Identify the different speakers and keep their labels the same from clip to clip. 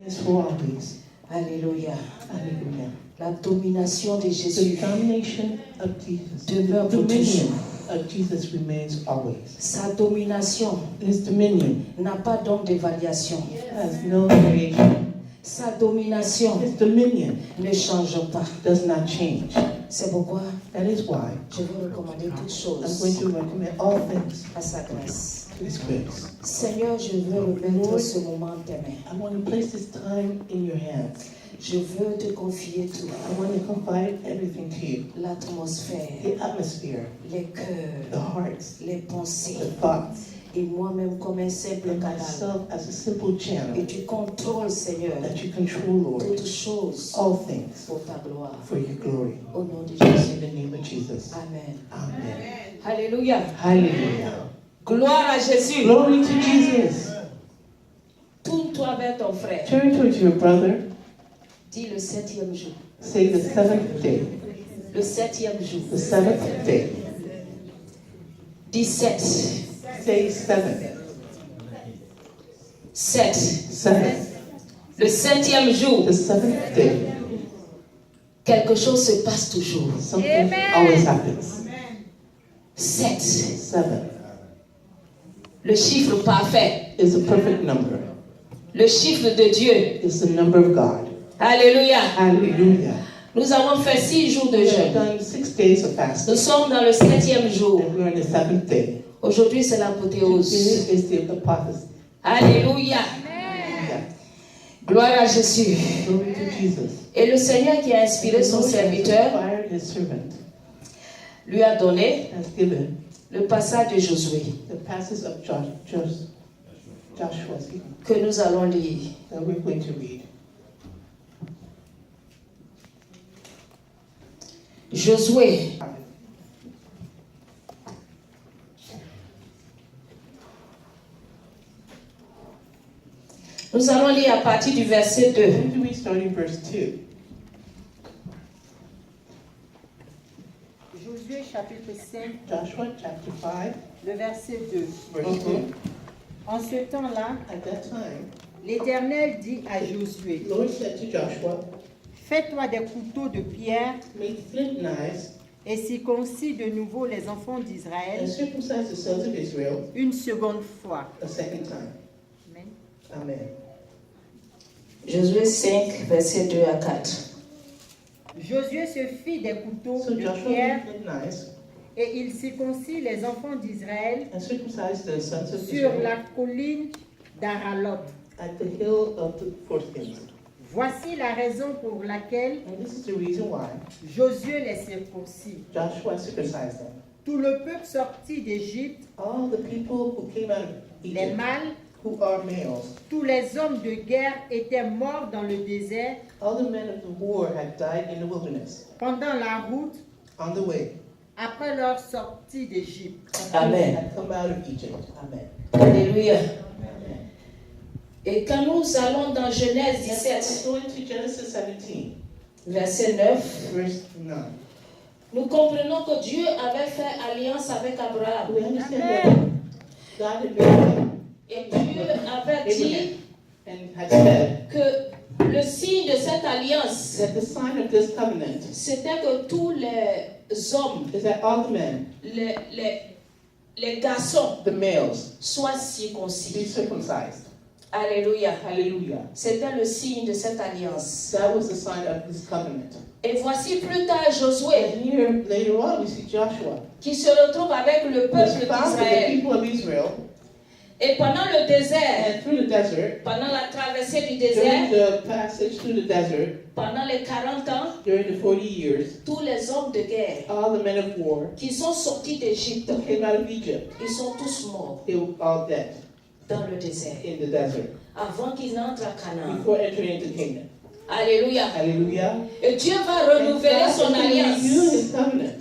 Speaker 1: It's for always.
Speaker 2: Alléluia.
Speaker 1: Hallelujah.
Speaker 2: La domination de
Speaker 1: The
Speaker 2: Jésus
Speaker 1: domination of Jesus,
Speaker 2: demeure
Speaker 1: the
Speaker 2: pour
Speaker 1: dominion
Speaker 2: toujours.
Speaker 1: of Jesus remains always.
Speaker 2: Sa domination
Speaker 1: His dominion
Speaker 2: n'a pas donc d'évaluation.
Speaker 1: has no variation.
Speaker 2: Sa domination
Speaker 1: His dominion
Speaker 2: ne change pas.
Speaker 1: does not change.
Speaker 2: C'est pourquoi
Speaker 1: That is why
Speaker 2: je veux recommander toutes
Speaker 1: I'm going
Speaker 2: choses
Speaker 1: to recommend all things
Speaker 2: à sa grâce.
Speaker 1: to His grace.
Speaker 2: Seigneur, je veux remettre ce moment en tes mains.
Speaker 1: I want to place this time in your hands.
Speaker 2: Je veux te confier tout.
Speaker 1: I want to confide everything to you.
Speaker 2: L'atmosphère,
Speaker 1: The atmosphere,
Speaker 2: les cœurs,
Speaker 1: the hearts,
Speaker 2: les pensées.
Speaker 1: the thoughts,
Speaker 2: Et moi-même comme un simple
Speaker 1: and
Speaker 2: canal.
Speaker 1: myself as a simple
Speaker 2: Et
Speaker 1: channel
Speaker 2: tu contrôles, Seigneur,
Speaker 1: that you control, Lord,
Speaker 2: toutes choses
Speaker 1: all things
Speaker 2: pour ta gloire.
Speaker 1: for your glory.
Speaker 2: Au nom de
Speaker 1: In
Speaker 2: Jésus.
Speaker 1: the name of Jesus.
Speaker 2: Amen.
Speaker 1: Amen.
Speaker 2: Alléluia.
Speaker 1: Hallelujah.
Speaker 2: Gloire à Jésus.
Speaker 1: Glory to Jesus.
Speaker 2: Tourne-toi vers ton frère.
Speaker 1: Turn towards your brother.
Speaker 2: Dis le 7e jour.
Speaker 1: Say the seventh day.
Speaker 2: Le 7e jour.
Speaker 1: The seventh day.
Speaker 2: 17.
Speaker 1: Say seven.
Speaker 2: 7.
Speaker 1: Seven.
Speaker 2: Le 7e jour.
Speaker 1: The seventh day.
Speaker 2: Quelque chose se passe toujours.
Speaker 1: Something always happens.
Speaker 2: 7.
Speaker 1: Seven
Speaker 2: Le chiffre parfait.
Speaker 1: is a perfect number.
Speaker 2: Le chiffre de Dieu.
Speaker 1: It's the number of God.
Speaker 2: Alléluia.
Speaker 1: Hallelujah.
Speaker 2: Nous avons fait 6 jours de
Speaker 1: We have
Speaker 2: jeûne.
Speaker 1: done 6 days of fasting.
Speaker 2: Nous sommes dans le 7e jour.
Speaker 1: And we're on the seventh day.
Speaker 2: Aujourd'hui, c'est l'apothéose.
Speaker 1: This is the apotheosis.
Speaker 2: Alléluia.
Speaker 1: Yeah.
Speaker 2: Gloire à Jésus.
Speaker 1: Glory to Jesus.
Speaker 2: Et le Seigneur qui a inspiré son
Speaker 1: The Lord has
Speaker 2: serviteur
Speaker 1: inspired his servant,
Speaker 2: lui a donné
Speaker 1: has given
Speaker 2: le passage de Josué
Speaker 1: the passage of Joshua
Speaker 2: que nous allons lire.
Speaker 1: that we're going to read.
Speaker 2: Josué, nous allons lire à partir du verset 2.
Speaker 1: I'm going to read starting verse 2.
Speaker 3: Josué chapitre 5,
Speaker 1: Joshua chapter 5,
Speaker 3: le verset 2.
Speaker 1: verse 2.
Speaker 3: En ce temps-là,
Speaker 1: At that time,
Speaker 3: l'Éternel dit à Josué,
Speaker 1: the Lord said to Joshua,
Speaker 3: fais-toi des couteaux de pierre
Speaker 1: make flint knives
Speaker 3: et circoncis de nouveau les enfants
Speaker 1: and
Speaker 3: d'Israël
Speaker 1: circumcise the sons of Israel
Speaker 3: une seconde fois.
Speaker 1: a second time.
Speaker 3: Amen.
Speaker 1: Amen.
Speaker 2: Josué 5, verset 2 à 4.
Speaker 3: Josué se fit des couteaux
Speaker 1: So
Speaker 3: de
Speaker 1: Joshua
Speaker 3: pierre
Speaker 1: made flint knives
Speaker 3: et il circoncit les enfants d'Israël
Speaker 1: and circumcised the sons of
Speaker 3: sur
Speaker 1: Israel
Speaker 3: la colline d'Aralot.
Speaker 1: at the hill of the foreskins.
Speaker 3: Voici la raison pour laquelle
Speaker 1: And this is the reason why
Speaker 3: Josué les circoncit.
Speaker 1: Joshua circumcised them.
Speaker 3: Tout le peuple sorti d'Égypte,
Speaker 1: All the people who came out of
Speaker 3: les
Speaker 1: Egypt,
Speaker 3: mâles,
Speaker 1: who are males,
Speaker 3: tous les hommes de guerre étaient morts dans le désert
Speaker 1: all the men of the war had died in the wilderness
Speaker 3: pendant la route
Speaker 1: on the way.
Speaker 3: après leur sortie d'Égypte.
Speaker 1: After
Speaker 2: Amen.
Speaker 1: they had come out of Egypt. Amen.
Speaker 2: Alléluia. Et quand nous allons dans Genèse
Speaker 1: Let's
Speaker 2: 17,
Speaker 1: go into Genesis 17,
Speaker 2: verset 9,
Speaker 1: verse 9.
Speaker 2: nous comprenons que Dieu avait fait alliance avec Abraham.
Speaker 1: We understand that God had made
Speaker 2: Et Dieu avait dit
Speaker 1: and had said
Speaker 2: que le signe de cette alliance,
Speaker 1: that the sign of this covenant
Speaker 2: c'était que tous les hommes,
Speaker 1: is that all the men,
Speaker 2: les garçons,
Speaker 1: the males,
Speaker 2: soient
Speaker 1: be
Speaker 2: circoncis.
Speaker 1: circumcised.
Speaker 2: Alléluia.
Speaker 1: Hallelujah.
Speaker 2: C'était le signe de cette alliance.
Speaker 1: That was the sign of this covenant.
Speaker 2: Et voici plus tard Josué
Speaker 1: And here, later on, we see Joshua,
Speaker 2: qui se retrouve avec le
Speaker 1: who
Speaker 2: peuple
Speaker 1: found the
Speaker 2: d'Israël.
Speaker 1: people of Israel,
Speaker 2: Et pendant le désert,
Speaker 1: and through the desert,
Speaker 2: pendant la traversée du
Speaker 1: during
Speaker 2: désert,
Speaker 1: the passage through the desert,
Speaker 2: pendant les 40 ans,
Speaker 1: during the 40 years,
Speaker 2: tous les hommes de guerre
Speaker 1: all the men of war
Speaker 2: qui sont sortis d'Égypte,
Speaker 1: who came out of Egypt,
Speaker 2: ils sont tous morts
Speaker 1: they were all dead
Speaker 2: dans le désert
Speaker 1: in the desert
Speaker 2: avant qu'ils n'entrent à Canaan.
Speaker 1: before entering into Canaan.
Speaker 2: Alléluia.
Speaker 1: Hallelujah.
Speaker 2: Et Dieu va
Speaker 1: And
Speaker 2: renouveler
Speaker 1: God
Speaker 2: son
Speaker 1: is going to renew
Speaker 2: alliance
Speaker 1: his covenant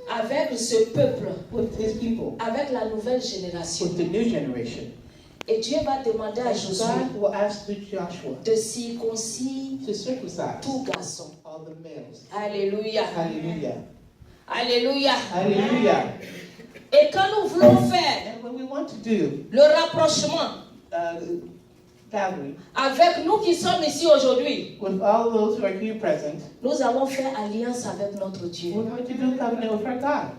Speaker 2: avec ce peuple,
Speaker 1: with his people,
Speaker 2: avec la nouvelle génération.
Speaker 1: with the new generation.
Speaker 2: Et Dieu va demander à
Speaker 1: And
Speaker 2: Josué
Speaker 1: God will ask Joshua
Speaker 2: de circoncire
Speaker 1: to circumcise
Speaker 2: tout garçon.
Speaker 1: all the males.
Speaker 2: Alléluia.
Speaker 1: Hallelujah.
Speaker 2: Alléluia.
Speaker 1: Hallelujah.
Speaker 2: Et quand nous voulons faire
Speaker 1: And when we want to do
Speaker 2: le rapprochement
Speaker 1: gathering,
Speaker 2: avec nous qui sommes ici aujourd'hui,
Speaker 1: with all those who are here present,
Speaker 2: nous allons faire alliance avec notre Dieu.
Speaker 1: we're going to do a covenant with our God.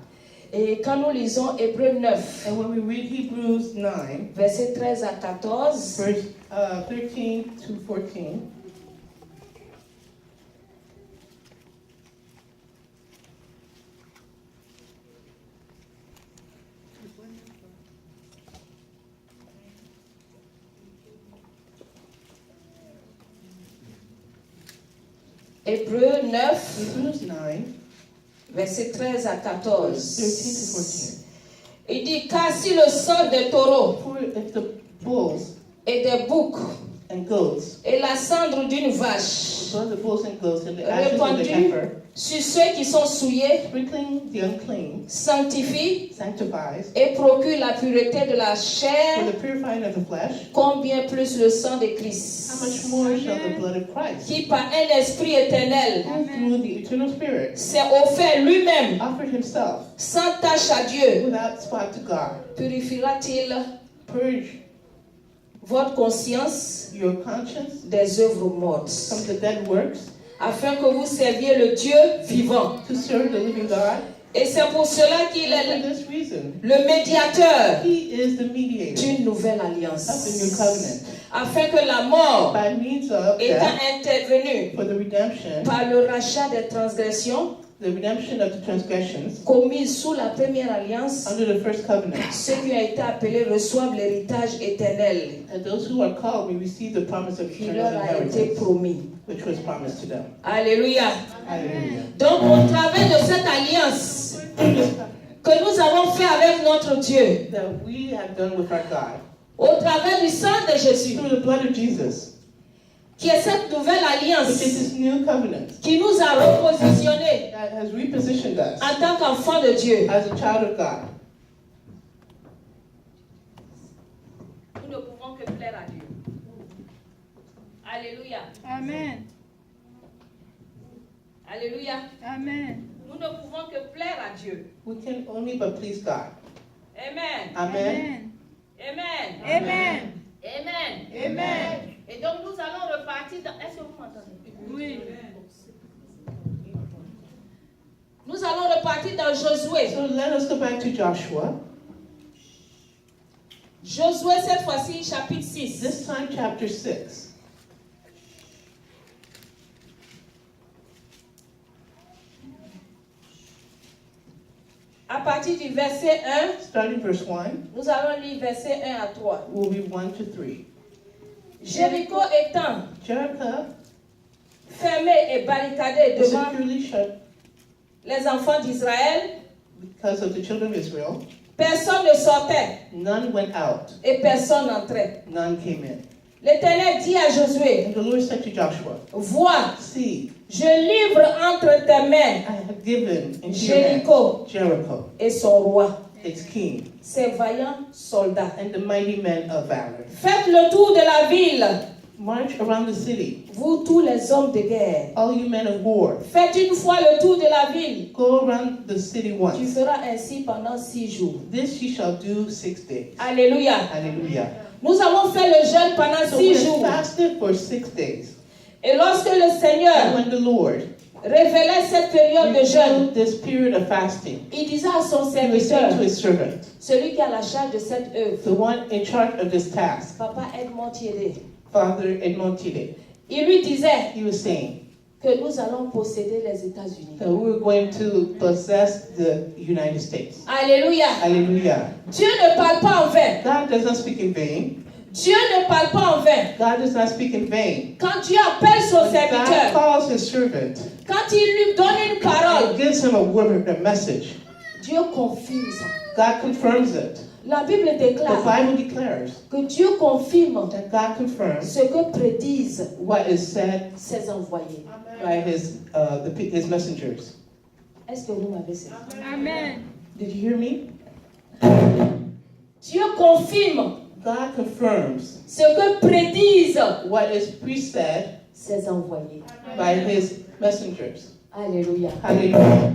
Speaker 2: Et quand nous lisons Hébreux 9,
Speaker 1: And when we read Hebrews 9,
Speaker 2: versets 13 à 14,
Speaker 1: verse 13 to 14,
Speaker 2: Hébreux 9,
Speaker 1: Hebrews 9,
Speaker 2: versets 13 à
Speaker 1: 13 to
Speaker 2: 14.
Speaker 1: 14.
Speaker 2: Il dit, car si le sang des taureaux
Speaker 1: For if the bulls
Speaker 2: et des boucs
Speaker 1: and goats,
Speaker 2: et la cendre d'une vache
Speaker 1: so the bulls and goats and the ashes of the
Speaker 2: répandue
Speaker 1: heifer,
Speaker 2: sur ceux qui sont souillés
Speaker 1: sprinkling the unclean,
Speaker 2: sanctifie
Speaker 1: sanctifies,
Speaker 2: et procure la pureté de la
Speaker 1: for
Speaker 2: chair,
Speaker 1: the purifying of the flesh,
Speaker 2: combien plus le sang de
Speaker 1: how
Speaker 2: Christ,
Speaker 1: much more shall the blood of Christ,
Speaker 2: qui par un esprit éternel
Speaker 1: who through the eternal Spirit
Speaker 2: s'est offert lui-même
Speaker 1: offered himself
Speaker 2: sans tache à Dieu,
Speaker 1: without spot to God,
Speaker 2: purifiera-t-il
Speaker 1: purge
Speaker 2: votre conscience
Speaker 1: your conscience
Speaker 2: des œuvres mortes,
Speaker 1: from the dead works
Speaker 2: afin que vous serviez le Dieu vivant.
Speaker 1: to serve the living God.
Speaker 2: Et c'est pour cela qu'il
Speaker 1: And
Speaker 2: est
Speaker 1: for this reason,
Speaker 2: le médiateur
Speaker 1: he is the mediator
Speaker 2: d'une nouvelle
Speaker 1: of
Speaker 2: alliance,
Speaker 1: the new covenant,
Speaker 2: afin que la mort
Speaker 1: by means of
Speaker 2: étant
Speaker 1: death,
Speaker 2: intervenue
Speaker 1: for the redemption,
Speaker 2: par le rachat des transgressions
Speaker 1: the redemption of the transgressions
Speaker 2: commises sous la première alliance,
Speaker 1: under the first covenant.
Speaker 2: ceux qui ont été appelés reçoivent l'héritage éternel
Speaker 1: And those who are called will receive the promise of
Speaker 2: qui
Speaker 1: eternal
Speaker 2: leur a été
Speaker 1: inheritance,
Speaker 2: promis.
Speaker 1: which was promised to them.
Speaker 2: Alléluia.
Speaker 1: Hallelujah.
Speaker 2: Donc au travers de cette alliance que nous avons fait avec notre Dieu,
Speaker 1: That we have done with our God,
Speaker 2: au travers du sang de Jésus,
Speaker 1: through the blood of Jesus,
Speaker 2: qui est cette nouvelle
Speaker 1: which
Speaker 2: alliance
Speaker 1: is this new covenant
Speaker 2: qui nous a repositionnés
Speaker 1: that has repositioned us
Speaker 2: en tant qu'enfants de Dieu.
Speaker 1: as a child of God.
Speaker 2: Nous ne pouvons que plaire à Dieu. Alléluia.
Speaker 4: Amen.
Speaker 2: Alléluia.
Speaker 4: Amen.
Speaker 2: Nous ne pouvons que plaire à Dieu.
Speaker 1: We can only but please God.
Speaker 2: Amen.
Speaker 1: Amen.
Speaker 2: Amen.
Speaker 4: Amen.
Speaker 2: Amen.
Speaker 4: Amen.
Speaker 2: Et donc nous allons repartir dans... Est-ce que vous m'entendez?
Speaker 4: Oui.
Speaker 2: Nous allons repartir dans Josué.
Speaker 1: So let us go back to Joshua.
Speaker 2: Josué cette fois-ci chapitre 6.
Speaker 1: This time, chapter 6.
Speaker 2: À partir du verset 1,
Speaker 1: Starting verse 1,
Speaker 2: nous allons lire verset 1 à 3.
Speaker 1: we'll read 1 to 3.
Speaker 2: Jéricho étant
Speaker 1: Jericho
Speaker 2: fermé et barricadé
Speaker 1: was
Speaker 2: devant
Speaker 1: securely shut
Speaker 2: les enfants d'Israël,
Speaker 1: because of the children of Israel.
Speaker 2: personne ne sortait
Speaker 1: None went out,
Speaker 2: et personne n'entrait.
Speaker 1: none came in.
Speaker 2: L'Éternel dit à Josué,
Speaker 1: And the Lord said to Joshua,
Speaker 2: vois,
Speaker 1: see,
Speaker 2: je livre entre tes mains
Speaker 1: I have given into your hand
Speaker 2: Jéricho
Speaker 1: Jericho,
Speaker 2: et son roi,
Speaker 1: its king,
Speaker 2: ses vaillants soldats.
Speaker 1: and the mighty men of valor.
Speaker 2: Faites le tour de la ville,
Speaker 1: March around the city,
Speaker 2: vous tous les hommes de guerre.
Speaker 1: all you men of war.
Speaker 2: Faites une fois le tour de la ville.
Speaker 1: Go around the city
Speaker 2: Tu
Speaker 1: once.
Speaker 2: feras ainsi pendant 6 jours.
Speaker 1: This ye shall do 6 days.
Speaker 2: Alléluia.
Speaker 1: Hallelujah.
Speaker 2: Nous avons fait le jeûne pendant
Speaker 1: So we
Speaker 2: 6
Speaker 1: have
Speaker 2: jours.
Speaker 1: fasted for 6 days.
Speaker 2: Et lorsque le
Speaker 1: And
Speaker 2: Seigneur
Speaker 1: when the Lord
Speaker 2: révélait cette période de jeûne,
Speaker 1: revealed this period of fasting,
Speaker 2: il disait à son
Speaker 1: he was saying
Speaker 2: serviteur,
Speaker 1: to his servant,
Speaker 2: celui qui a la charge de cette œuvre,
Speaker 1: the one in charge of this task,
Speaker 2: Papa, aide-moi t'aider.
Speaker 1: Father Edmond Tide,
Speaker 2: Il lui disait
Speaker 1: he was saying
Speaker 2: que nous allons posséder les États-Unis.
Speaker 1: that we were going to possess the United States.
Speaker 2: Alléluia.
Speaker 1: Hallelujah.
Speaker 2: Dieu ne parle pas en vain.
Speaker 1: God does not speak in vain.
Speaker 2: Dieu ne parle pas en vain.
Speaker 1: God does not speak in vain.
Speaker 2: Quand Dieu appelle son
Speaker 1: When God
Speaker 2: serviteur,
Speaker 1: calls his servant,
Speaker 2: quand il lui donne une parole,
Speaker 1: he gives him a word, a message.
Speaker 2: Dieu confirme ça.
Speaker 1: God confirms it.
Speaker 2: La Bible
Speaker 1: The
Speaker 2: déclare
Speaker 1: Bible declares
Speaker 2: que Dieu confirme
Speaker 1: that God confirms
Speaker 2: ce que prédisent
Speaker 1: what is said
Speaker 2: ses envoyés.
Speaker 1: by his messengers.
Speaker 2: Est-ce que vous m'avez saisi?
Speaker 4: Amen.
Speaker 1: Did you hear me?
Speaker 2: Dieu confirme
Speaker 1: God confirms
Speaker 2: ce que prédisent
Speaker 1: what is pre-said
Speaker 2: ses envoyés.
Speaker 1: by his messengers.
Speaker 2: Alléluia.
Speaker 1: Hallelujah.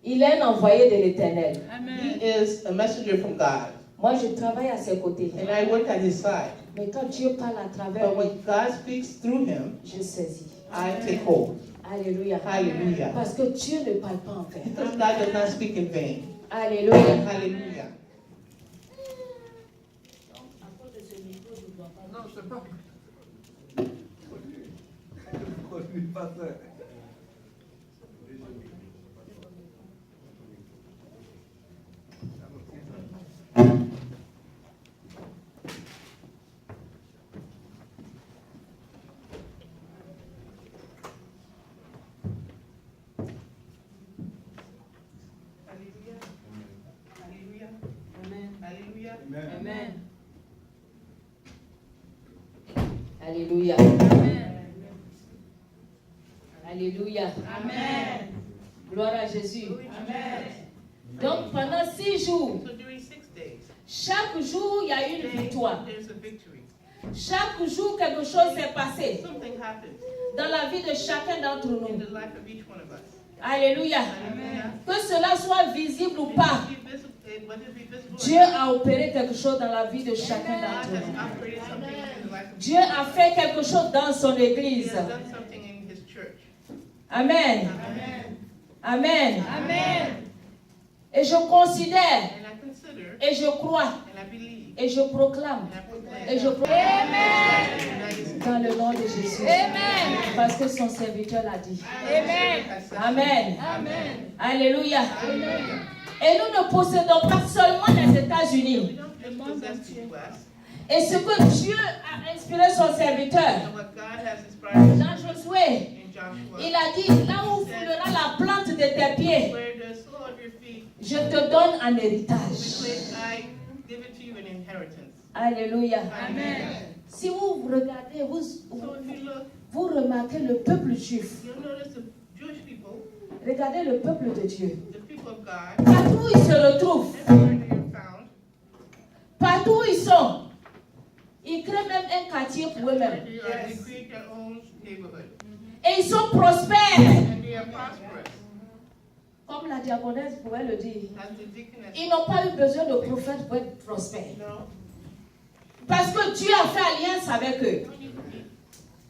Speaker 2: Il est un envoyé de l'Éternel.
Speaker 1: He
Speaker 4: Amen.
Speaker 1: is a messenger from God,
Speaker 2: Moi, je travaille à ses côtés.
Speaker 1: and I work at his side.
Speaker 2: Mais quand Dieu parle à travers
Speaker 1: But
Speaker 2: lui,
Speaker 1: when God speaks through him,
Speaker 2: je saisis.
Speaker 1: I take hold.
Speaker 2: Alléluia.
Speaker 1: Hallelujah.
Speaker 2: Parce que Dieu ne parle pas en vain.
Speaker 1: Because God does not speak in vain.
Speaker 2: Alléluia.
Speaker 1: Hallelujah.
Speaker 5: Non, je sais pas. Produit pas ça.
Speaker 1: Hallelujah. Hallelujah.
Speaker 2: Amen.
Speaker 1: Hallelujah.
Speaker 2: Amen. Alléluia. Alléluia.
Speaker 4: Amen.
Speaker 2: Gloire à Jésus. Donc pendant 6 jours,
Speaker 1: So during 6 days,
Speaker 2: chaque jour il y a une victoire.
Speaker 1: there's a victory.
Speaker 2: Chaque jour quelque chose s'est passé
Speaker 1: Something happens
Speaker 2: dans la vie de chacun d'entre
Speaker 1: in
Speaker 2: nous.
Speaker 1: the life of each one of us.
Speaker 2: Alléluia.
Speaker 1: Hallelujah.
Speaker 2: Que cela soit visible ou pas,
Speaker 1: Whether it be visible or
Speaker 2: Dieu
Speaker 1: not,
Speaker 2: a opéré quelque chose dans la vie de chacun
Speaker 1: God
Speaker 2: d'entre
Speaker 1: has
Speaker 2: nous.
Speaker 1: operated something in the life of
Speaker 2: Dieu a fait quelque chose dans son
Speaker 1: He
Speaker 2: église.
Speaker 1: has done something in His church.
Speaker 2: Amen. Amen.
Speaker 4: Amen.
Speaker 2: Et je considère,
Speaker 1: And I consider,
Speaker 2: et je crois,
Speaker 1: and I believe,
Speaker 2: et je proclame,
Speaker 1: and I proclaim
Speaker 2: et je proclame
Speaker 1: that the United States
Speaker 2: dans le nom de Jésus.
Speaker 4: Amen.
Speaker 2: Parce que son serviteur l'a dit.
Speaker 4: Amen.
Speaker 1: has said
Speaker 2: Amen.
Speaker 4: Amen.
Speaker 2: Alléluia.
Speaker 1: Hallelujah.
Speaker 2: Et nous ne possédons pas seulement les
Speaker 1: We
Speaker 2: États-Unis.
Speaker 1: don't just possess the U.S.
Speaker 2: Et ce que Dieu a inspiré son serviteur,
Speaker 1: and what God has inspired
Speaker 2: dans Josué,
Speaker 1: in Joshua.
Speaker 2: il a dit, là où foulera la plante de tes pieds,
Speaker 1: Where the sole of your feet,
Speaker 2: je te donne en
Speaker 1: the
Speaker 2: héritage.
Speaker 1: place I give it to you in inheritance.
Speaker 2: Alléluia.
Speaker 1: Amen.
Speaker 2: Si vous regardez,
Speaker 1: So if you look,
Speaker 2: vous remarquez le peuple juif.
Speaker 1: you'll notice the Jewish people,
Speaker 2: Regardez le peuple de Dieu.
Speaker 1: the people of God,
Speaker 2: Partout où ils se retrouvent,
Speaker 1: everywhere they are found,
Speaker 2: partout où ils sont, ils créent même un quartier pour eux-mêmes.
Speaker 1: they create their own neighborhood.
Speaker 2: Et ils sont prospères.
Speaker 1: And they are prosperous.
Speaker 2: Comme la diaconesse pourrait le dire.
Speaker 1: As the deaconess,
Speaker 2: Ils n'ont pas eu besoin de prophètes pour être prospères.
Speaker 1: no,
Speaker 2: Parce que Dieu a fait alliance avec eux.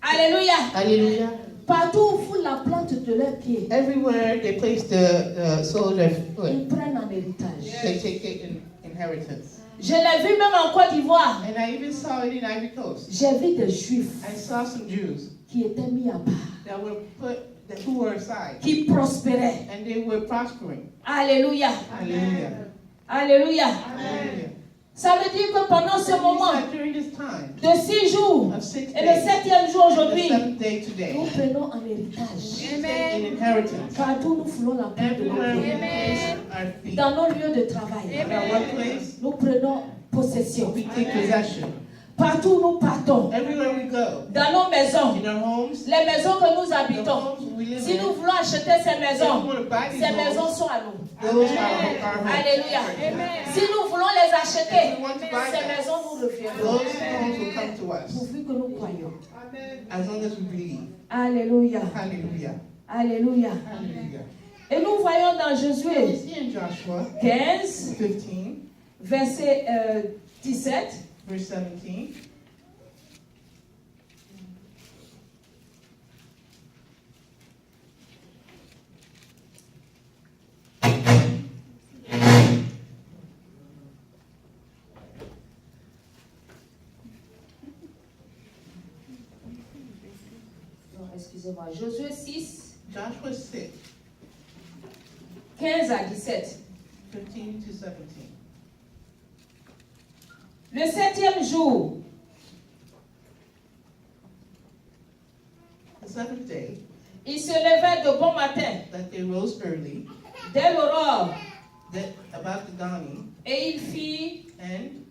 Speaker 2: Alléluia.
Speaker 1: Hallelujah.
Speaker 2: Partout où fout la plante de leurs pieds,
Speaker 1: Everywhere they place the sole of their foot,
Speaker 2: ils prennent en héritage.
Speaker 1: they take it in inheritance.
Speaker 2: Je l'ai vu même en Côte d'Ivoire.
Speaker 1: And I even saw it in Ivory Coast.
Speaker 2: J'ai vu des Juifs
Speaker 1: I saw some Jews
Speaker 2: qui étaient mis à part,
Speaker 1: that were who were aside,
Speaker 2: qui prospéraient.
Speaker 1: and they were prospering.
Speaker 2: Alléluia.
Speaker 1: Hallelujah.
Speaker 2: Alléluia.
Speaker 1: Hallelujah.
Speaker 2: Ça veut dire que pendant ce moment
Speaker 1: That during this time
Speaker 2: de 6 jours
Speaker 1: of 6
Speaker 2: et le
Speaker 1: days,
Speaker 2: 7e jour
Speaker 1: the
Speaker 2: aujourd'hui,
Speaker 1: 7th day
Speaker 2: nous
Speaker 1: today,
Speaker 2: prenons en héritage.
Speaker 1: we take in inheritance.
Speaker 2: Partout nous foulons la plante de nos
Speaker 1: Everywhere we
Speaker 2: pieds.
Speaker 1: place our feet,
Speaker 2: Dans nos lieux de travail,
Speaker 1: at our workplace,
Speaker 2: nous prenons possession.
Speaker 1: we take possession.
Speaker 2: Partout où nous partons,
Speaker 1: Everywhere we go,
Speaker 2: dans nos maisons,
Speaker 1: in our homes,
Speaker 2: les maisons que nous
Speaker 1: the
Speaker 2: habitons,
Speaker 1: homes we live
Speaker 2: si nous
Speaker 1: in,
Speaker 2: voulons acheter ces
Speaker 1: if we
Speaker 2: maisons,
Speaker 1: want to buy these
Speaker 2: ces maisons
Speaker 1: homes,
Speaker 2: sont à nous.
Speaker 1: those are our homes.
Speaker 2: Alléluia. Si nous voulons les acheter,
Speaker 1: If we want to buy
Speaker 2: ces
Speaker 1: them,
Speaker 2: maisons nous reviendront.
Speaker 1: those homes will come to us,
Speaker 2: Pourvu que nous croyons.
Speaker 1: as long as we believe.
Speaker 2: Alléluia.
Speaker 1: Hallelujah.
Speaker 2: Alléluia.
Speaker 1: Hallelujah.
Speaker 2: Et nous voyons dans
Speaker 1: We
Speaker 2: Josué
Speaker 1: see in Joshua
Speaker 2: 15,
Speaker 1: 15,
Speaker 2: verset 17.
Speaker 1: verse 17.
Speaker 2: Non, excusez-moi. Josué 6,
Speaker 1: Joshua 6,
Speaker 2: 15 à 17.
Speaker 1: 15 to 17.
Speaker 2: Le 7e jour,
Speaker 1: The 7th day,
Speaker 2: ils se levèrent de bon matin,
Speaker 1: that they rose early,
Speaker 2: dès l'aurore,
Speaker 1: about the dawning,
Speaker 2: et ils firent
Speaker 1: and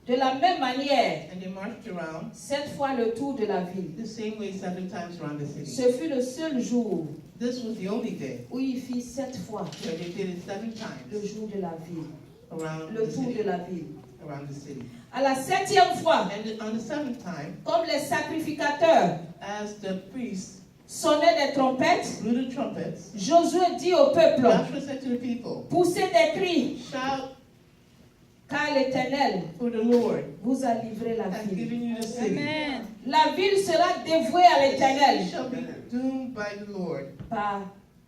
Speaker 2: de la même manière
Speaker 1: they marched around
Speaker 2: 7 fois le tour de la ville.
Speaker 1: the same way 7 times around the city.
Speaker 2: Ce fut le seul jour
Speaker 1: This was the only day
Speaker 2: où ils firent 7 fois
Speaker 1: where they did it 7
Speaker 2: le
Speaker 1: times
Speaker 2: jour de la ville,
Speaker 1: around
Speaker 2: le
Speaker 1: the
Speaker 2: tour de
Speaker 1: city.
Speaker 2: la ville.
Speaker 1: Around the city.
Speaker 2: À la 7e fois,
Speaker 1: And on the 7th time,
Speaker 2: comme les sacrificateurs
Speaker 1: as the priests
Speaker 2: sonnaient des trompettes,
Speaker 1: blew the trumpets,
Speaker 2: Josué dit au peuple,
Speaker 1: Joshua said to the people,
Speaker 2: poussez des cris,
Speaker 1: shout
Speaker 2: Car l'Éternel
Speaker 1: For the Lord
Speaker 2: vous a livré la
Speaker 1: has
Speaker 2: ville.
Speaker 1: given you the city.
Speaker 4: Amen.
Speaker 2: La ville sera dévouée à
Speaker 1: It
Speaker 2: l'Éternel
Speaker 1: shall be doomed by the Lord
Speaker 2: par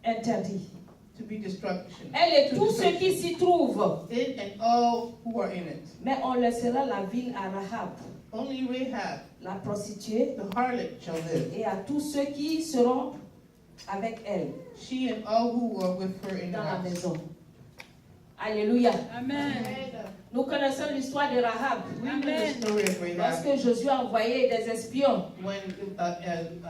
Speaker 2: interdit.
Speaker 1: to be destruction.
Speaker 2: Elle et tous ceux qui s'y trouvent.
Speaker 1: It and all who are in it.
Speaker 2: Mais on laissera la ville à Rahab,
Speaker 1: Only Rahab,
Speaker 2: la prostituée,
Speaker 1: the harlot, shall live.
Speaker 2: et à tous ceux qui seront avec elle
Speaker 1: She and all who are with her in the
Speaker 2: dans la
Speaker 1: house.
Speaker 2: maison. Alléluia.
Speaker 4: Amen.
Speaker 2: Nous connaissons l'histoire de Rahab.
Speaker 1: We know the story of Rahab.
Speaker 2: Lorsque Josué a envoyé des espions,
Speaker 1: When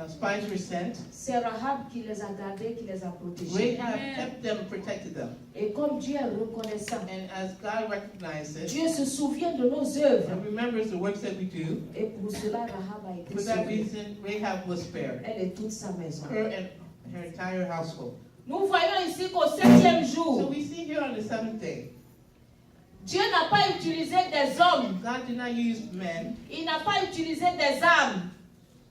Speaker 1: spies were sent,
Speaker 2: c'est Rahab qui les a gardés, qui les a protégés.
Speaker 1: Rahab
Speaker 4: Amen.
Speaker 1: kept them, protected them.
Speaker 2: Et comme Dieu est reconnaissant,
Speaker 1: And as God recognized it
Speaker 2: Dieu se souvient de nos œuvres.
Speaker 1: and remembers the works that we do,
Speaker 2: Et pour cela, Rahab a été
Speaker 1: for that
Speaker 2: sauvée.
Speaker 1: reason, Rahab was spared.
Speaker 2: Elle et toute sa maison.
Speaker 1: Her and her entire household.
Speaker 2: Nous voyons ici qu'au 7e
Speaker 1: So
Speaker 2: jour,
Speaker 1: we see here on the seventh day,
Speaker 2: Dieu n'a pas utilisé des hommes.
Speaker 1: God did not use men,
Speaker 2: Il n'a pas utilisé des armes.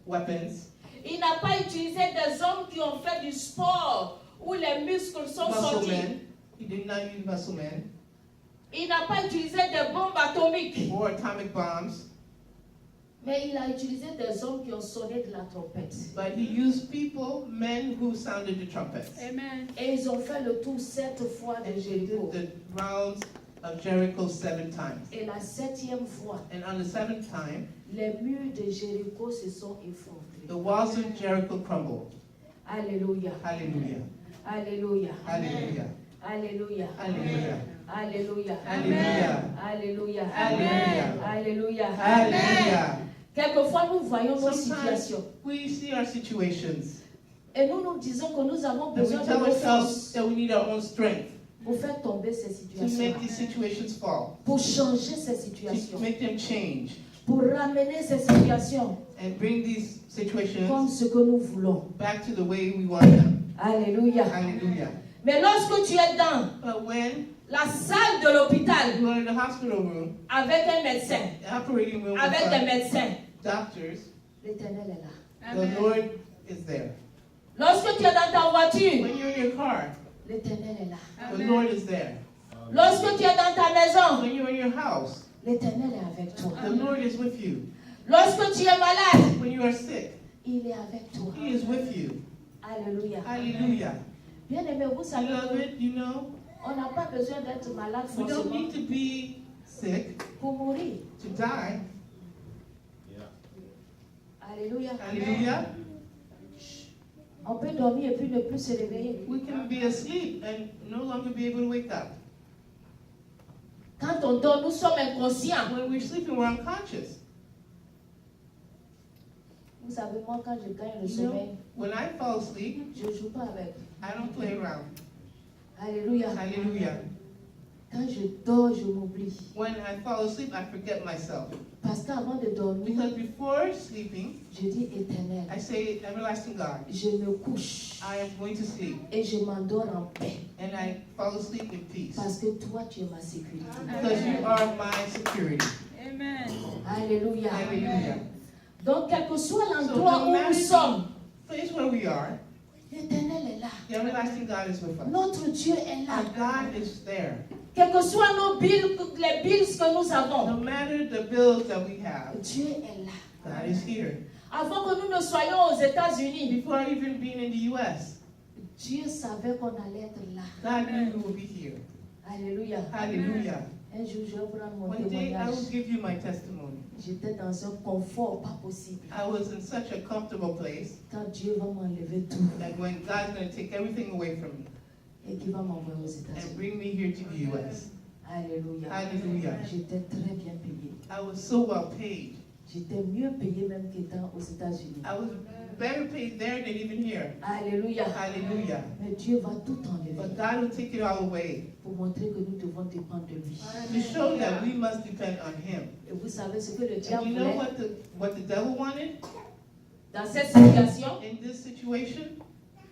Speaker 1: weapons,
Speaker 2: Il n'a pas utilisé des hommes qui ont fait du sport où les muscles sont
Speaker 1: muscle
Speaker 2: sortis.
Speaker 1: men. He did not use muscle men
Speaker 2: Il n'a pas utilisé des bombes atomiques.
Speaker 1: or atomic bombs,
Speaker 2: Mais il a utilisé des hommes qui ont sonné de la trompette.
Speaker 1: but he used people, men who sounded the trumpets.
Speaker 4: Amen.
Speaker 2: Et ils ont fait le tour 7 fois
Speaker 1: And
Speaker 2: de
Speaker 1: they
Speaker 2: Jéricho.
Speaker 1: did the rounds of Jericho 7 times.
Speaker 2: Et la 7e fois,
Speaker 1: And on the 7th time,
Speaker 2: les murs de Jéricho se sont effondrés.
Speaker 1: the walls of Jericho crumbled.
Speaker 2: Alléluia.
Speaker 1: Hallelujah.
Speaker 2: Alléluia.
Speaker 1: Hallelujah.
Speaker 2: Alléluia.
Speaker 1: Hallelujah.
Speaker 2: Alléluia.
Speaker 1: Hallelujah.
Speaker 2: Alléluia.
Speaker 1: Hallelujah.
Speaker 2: Alléluia.
Speaker 1: Hallelujah.
Speaker 2: Quelquefois, nous voyons nos
Speaker 1: Sometimes
Speaker 2: situations.
Speaker 1: we see our situations
Speaker 2: Et nous nous disons que nous avons
Speaker 1: and we
Speaker 2: besoin de
Speaker 1: tell
Speaker 2: nos
Speaker 1: ourselves
Speaker 2: forces
Speaker 1: that we need our own strength
Speaker 2: pour faire tomber ces
Speaker 1: to make
Speaker 2: situations.
Speaker 1: these situations fall,
Speaker 2: Pour changer ces
Speaker 1: to
Speaker 2: situations.
Speaker 1: make them change,
Speaker 2: Pour ramener ces situations
Speaker 1: and bring these
Speaker 2: comme
Speaker 1: situations
Speaker 2: ce que nous voulons.
Speaker 1: back to the way we want them.
Speaker 2: Alléluia.
Speaker 1: Hallelujah.
Speaker 2: Mais lorsque tu es dans
Speaker 1: But when
Speaker 2: la salle de l'hôpital
Speaker 1: you are in the hospital room,
Speaker 2: avec un médecin,
Speaker 1: the operating room
Speaker 2: avec
Speaker 1: with
Speaker 2: des médecins,
Speaker 1: doctors,
Speaker 2: l'Éternel est là.
Speaker 1: the
Speaker 4: Amen.
Speaker 1: Lord is there.
Speaker 2: Lorsque tu es dans ta voiture,
Speaker 1: When you're in your car,
Speaker 2: l'Éternel est là.
Speaker 1: the Lord is there.
Speaker 2: Lorsque tu es dans ta maison,
Speaker 1: When you're in your house,
Speaker 2: l'Éternel est avec toi.
Speaker 1: the Lord is with you.
Speaker 2: Lorsque tu es malade,
Speaker 1: When you are sick,
Speaker 2: il est avec toi.
Speaker 1: He is with you.
Speaker 2: Alléluia.
Speaker 1: Hallelujah.
Speaker 2: Bien aimé, vous savez,
Speaker 1: Beloved, you know,
Speaker 2: on n'a pas besoin d'être malade
Speaker 1: we don't
Speaker 2: forcément
Speaker 1: need to be sick
Speaker 2: pour mourir.
Speaker 1: to die.
Speaker 2: Alléluia.
Speaker 1: Hallelujah.
Speaker 2: On peut dormir et puis ne plus se réveiller.
Speaker 1: We can be asleep and no longer be able to wake up.
Speaker 2: Quand on dort, nous sommes inconscients.
Speaker 1: When we're sleeping, we're unconscious.
Speaker 2: Vous savez, moi, quand je gagne le
Speaker 1: You know,
Speaker 2: sommeil,
Speaker 1: when I fall asleep,
Speaker 2: je ne joue pas avec.
Speaker 1: I don't play around.
Speaker 2: Alléluia.
Speaker 1: Hallelujah.
Speaker 2: Quand je dors, je m'oublie.
Speaker 1: When I fall asleep, I forget myself.
Speaker 2: Parce qu'avant de dormir,
Speaker 1: Because before sleeping,
Speaker 2: je dis éternel.
Speaker 1: I say, Everlasting God,
Speaker 2: Je me couche
Speaker 1: I am going to sleep.
Speaker 2: et je m'endors en paix.
Speaker 1: And I fall asleep in peace.
Speaker 2: Parce que toi, tu es ma sécurité.
Speaker 1: Because you are my security.
Speaker 4: Amen.
Speaker 2: Alléluia.
Speaker 1: Hallelujah.
Speaker 2: Donc, quel que soit
Speaker 1: So
Speaker 2: l'endroit
Speaker 1: no
Speaker 2: où
Speaker 1: matter
Speaker 2: nous sommes,
Speaker 1: the place where we are,
Speaker 2: l'éternel est là.
Speaker 1: the everlasting God is with us.
Speaker 2: Notre Dieu est là.
Speaker 1: Our God is there.
Speaker 2: Quels que soient nos billes, les bills que nous
Speaker 1: No
Speaker 2: avons,
Speaker 1: matter the bills that we have,
Speaker 2: Dieu est là.
Speaker 1: God is here.
Speaker 2: Avant que nous ne soyons aux États-Unis,
Speaker 1: Before even being in the U.S.,
Speaker 2: Dieu savait qu'on allait être là.
Speaker 1: God knew we would be here.
Speaker 2: Alléluia.
Speaker 1: Hallelujah.
Speaker 2: Un jour, je vais prendre mon
Speaker 1: One day I will
Speaker 2: témoignage.
Speaker 1: give you my testimony.
Speaker 2: J'étais dans un confort pas possible.
Speaker 1: I was in such a comfortable place
Speaker 2: Quand Dieu va m'enlever tout
Speaker 1: that when God's going to take everything away from me
Speaker 2: et qu'il va m'envoyer aux
Speaker 1: and
Speaker 2: États-Unis.
Speaker 1: bring me here to the U.S.
Speaker 2: Alléluia.
Speaker 1: Hallelujah.
Speaker 2: J'étais très bien payé.
Speaker 1: I was so well paid.
Speaker 2: J'étais mieux payé même qu'étant aux États-Unis.
Speaker 1: I was better paid there than even here.
Speaker 2: Alléluia.
Speaker 1: Hallelujah.
Speaker 2: Mais Dieu va tout enlever
Speaker 1: But God will take it all away
Speaker 2: pour montrer que nous devons dépendre de lui.
Speaker 1: to show that we must depend on Him.
Speaker 2: Et vous savez ce que le
Speaker 1: And
Speaker 2: diable
Speaker 1: you know
Speaker 2: voulait
Speaker 1: what the devil wanted
Speaker 2: dans cette situation?
Speaker 1: in this situation?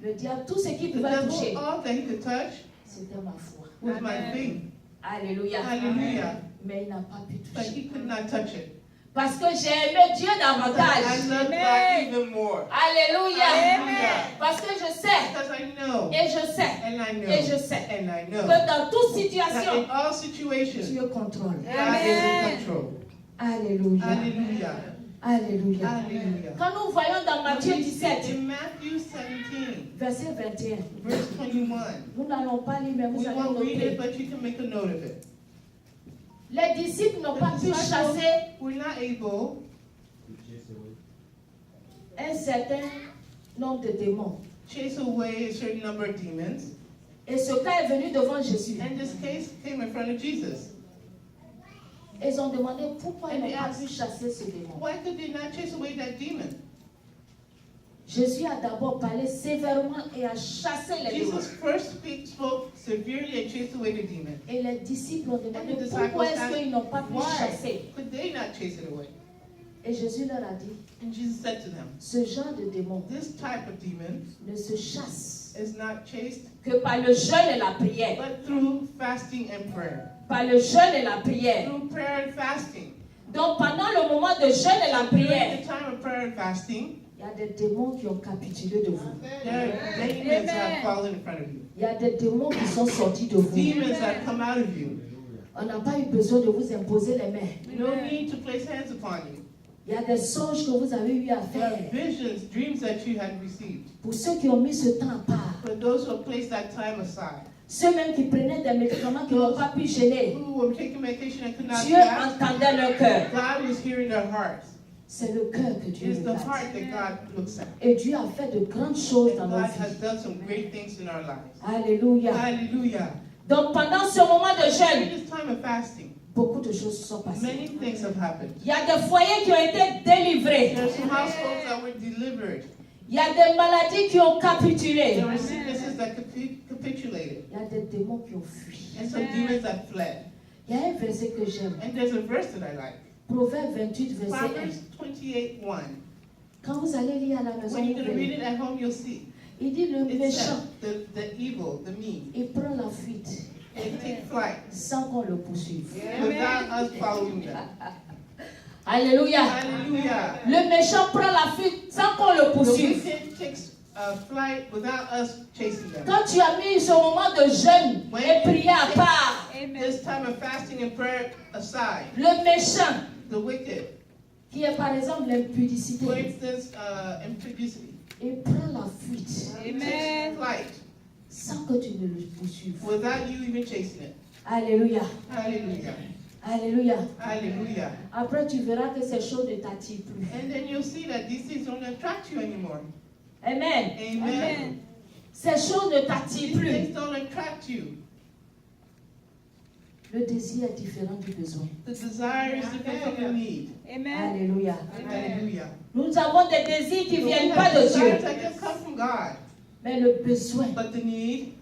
Speaker 2: Le diable, tout ce qu'il
Speaker 1: The
Speaker 2: pouvait
Speaker 1: devil,
Speaker 2: toucher,
Speaker 1: all that he could touch
Speaker 2: c'était ma foi.
Speaker 1: was my
Speaker 4: Amen.
Speaker 1: faith.
Speaker 2: Alléluia.
Speaker 1: Hallelujah.
Speaker 2: Mais il n'a pas pu
Speaker 1: But
Speaker 2: toucher.
Speaker 1: he could not touch it.
Speaker 2: Parce que j'ai aimé Dieu
Speaker 5: I
Speaker 2: davantage.
Speaker 5: love God even more.
Speaker 2: Alléluia.
Speaker 5: Amen.
Speaker 2: Parce que je sais,
Speaker 5: Because I know,
Speaker 2: et je sais,
Speaker 5: and I know,
Speaker 2: et je sais
Speaker 5: and I know,
Speaker 2: que dans toute
Speaker 5: that
Speaker 2: situation,
Speaker 5: in all situations,
Speaker 2: Dieu contrôle.
Speaker 5: God is in control.
Speaker 2: Alléluia.
Speaker 5: Hallelujah.
Speaker 2: Alléluia.
Speaker 5: Hallelujah.
Speaker 2: Quand nous voyons dans Matthieu 17,
Speaker 5: In Matthew 17,
Speaker 2: verset 21,
Speaker 5: verse 21,
Speaker 2: nous n'allons pas lire, mais vous
Speaker 5: we
Speaker 2: allez
Speaker 5: won't read
Speaker 2: noter.
Speaker 5: it, but you can make a note of it.
Speaker 2: Les disciples n'ont pas
Speaker 5: The
Speaker 2: pu
Speaker 5: disciples
Speaker 2: chasser
Speaker 5: were not able
Speaker 2: un certain nombre de démons.
Speaker 5: to chase away a certain number of demons,
Speaker 2: Et ce cas est venu devant Jésus.
Speaker 5: and this case came in front of Jesus.
Speaker 2: Ils ont demandé pourquoi ils n'ont pas pu chasser ce démon.
Speaker 5: Why could they not chase away that demon?
Speaker 2: Jésus a d'abord parlé sévèrement et a chassé les démons.
Speaker 5: Jesus first spoke severely and chased away the demon.
Speaker 2: Et les disciples ont
Speaker 5: And
Speaker 2: demandé
Speaker 5: the
Speaker 2: pourquoi
Speaker 5: disciples
Speaker 2: est-ce qu'ils n'ont pas pu
Speaker 5: Why
Speaker 2: chasser.
Speaker 5: could they not chase it away?
Speaker 2: Et Jésus leur a dit,
Speaker 5: And Jesus said to them,
Speaker 2: ce genre de démon
Speaker 5: this type of demon
Speaker 2: ne se chasse
Speaker 5: is not chased
Speaker 2: que par le jeûne et la prière.
Speaker 5: but through fasting and prayer.
Speaker 2: Par le jeûne et la prière.
Speaker 5: Through prayer and fasting.
Speaker 2: Donc pendant le moment de jeûne et la
Speaker 5: During
Speaker 2: prière,
Speaker 5: the time of prayer and fasting,
Speaker 2: il y a des démons qui ont capitulé de vous.
Speaker 5: there are demons that have fallen in front of you.
Speaker 2: Il y a des démons qui sont sortis de vous.
Speaker 5: Demons that come out of you.
Speaker 2: On n'a pas eu besoin de vous imposer les mains.
Speaker 5: No need to place hands upon you.
Speaker 2: Il y a des songes que vous avez eu à
Speaker 5: There are
Speaker 2: faire.
Speaker 5: visions, dreams that you had received.
Speaker 2: Pour ceux qui ont mis ce temps à part.
Speaker 5: For those who have placed that time aside.
Speaker 2: Ceux même qui prenaient des médicaments qui n'ont pas pu gêner.
Speaker 5: Who were taking medication and could not
Speaker 2: Dieu
Speaker 5: fast.
Speaker 2: entendait leur cœur.
Speaker 5: God was hearing their hearts.
Speaker 2: C'est le cœur que Dieu
Speaker 5: It's the
Speaker 2: regarde.
Speaker 5: heart that God looks at.
Speaker 2: Et Dieu a fait de grandes choses dans
Speaker 5: And
Speaker 2: nos
Speaker 5: God
Speaker 2: vies.
Speaker 5: has done some great things in our lives.
Speaker 2: Alléluia.
Speaker 5: Hallelujah.
Speaker 2: Donc pendant ce moment de jeûne,
Speaker 5: During this time of fasting,
Speaker 2: beaucoup de choses sont passées.
Speaker 5: many things have happened.
Speaker 2: Il y a des foyers qui ont été délivrés.
Speaker 5: There are some households that were delivered.
Speaker 2: Il y a des maladies qui ont capitulé.
Speaker 5: There were sicknesses that capitulated.
Speaker 2: Il y a des démons qui ont fui.
Speaker 5: And some demons that fled.
Speaker 2: Il y a un verset que j'aime.
Speaker 5: And there's a verse that I like.
Speaker 2: Proverbe 28, verset 1.
Speaker 5: Proverbs 28:1.
Speaker 2: Quand vous allez lire à la maison,
Speaker 5: When
Speaker 2: vous
Speaker 5: you're going to read
Speaker 2: verrez.
Speaker 5: it at home, you'll see.
Speaker 2: Il dit le
Speaker 5: It
Speaker 2: méchant,
Speaker 5: says the evil, the mean,
Speaker 2: il prend la fuite
Speaker 5: they take flight
Speaker 2: sans qu'on le poursuive.
Speaker 5: without us following them.
Speaker 2: Alléluia.
Speaker 5: Hallelujah.
Speaker 2: Le méchant prend la fuite sans qu'on le
Speaker 5: The
Speaker 2: poursuive.
Speaker 5: wicked takes flight without us chasing them.
Speaker 2: Quand tu as mis ce moment de jeûne et prière à part,
Speaker 5: This time of fasting and prayer aside,
Speaker 2: le méchant,
Speaker 5: the wicked,
Speaker 2: qui est par exemple
Speaker 5: for
Speaker 2: l'impudicité,
Speaker 5: instance, impudicity,
Speaker 2: il prend la fuite
Speaker 5: takes flight
Speaker 2: sans que tu ne le poursuives.
Speaker 5: without you even chasing it.
Speaker 2: Alléluia.
Speaker 5: Hallelujah.
Speaker 2: Alléluia.
Speaker 5: Hallelujah.
Speaker 2: Après, tu verras que ces choses ne t'attirent plus.
Speaker 5: And then you'll see that these things don't attract you anymore.
Speaker 2: Amen.
Speaker 5: Amen.
Speaker 2: Ces choses ne t'attirent
Speaker 5: These
Speaker 2: plus.
Speaker 5: things don't attract you.
Speaker 2: Le désir est différent du besoin.
Speaker 5: The desire is different from the need.
Speaker 2: Alléluia.
Speaker 5: Hallelujah.
Speaker 2: Nous avons des désirs qui ne
Speaker 5: So we
Speaker 2: viennent
Speaker 5: have
Speaker 2: pas de
Speaker 5: desires
Speaker 2: Dieu.
Speaker 5: that just come from God.
Speaker 2: Mais le besoin,
Speaker 5: But the need,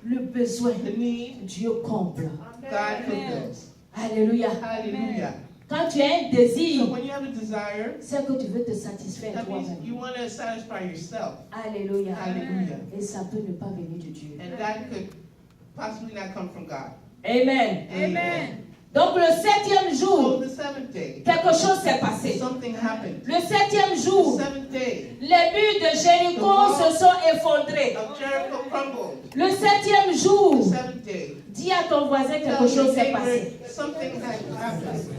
Speaker 2: Dieu comble.
Speaker 5: God fulfills.
Speaker 2: Alléluia.
Speaker 5: Hallelujah.
Speaker 2: Quand tu as un
Speaker 5: So
Speaker 2: désir,
Speaker 5: when you have a desire,
Speaker 2: c'est que tu veux te satisfaire
Speaker 5: that means
Speaker 2: toi-même.
Speaker 5: you want to satisfy yourself.
Speaker 2: Alléluia.
Speaker 5: Hallelujah.
Speaker 2: Et ça peut ne pas venir de Dieu.
Speaker 5: And that could possibly not come from God.
Speaker 2: Amen.
Speaker 5: Amen.
Speaker 2: Donc le 7e
Speaker 5: So
Speaker 2: jour,
Speaker 5: the seventh day,
Speaker 2: quelque chose s'est passé.
Speaker 5: something happened.
Speaker 2: Le 7e
Speaker 5: The
Speaker 2: jour,
Speaker 5: seventh day
Speaker 2: les murs de Jéricho se sont effondrés.
Speaker 5: of Jericho crumbled.
Speaker 2: Le 7e jour,
Speaker 5: The seventh day,
Speaker 2: dis à ton voisin quelque
Speaker 5: tell
Speaker 2: chose
Speaker 5: your
Speaker 2: s'est passé.
Speaker 5: neighbor something had happened.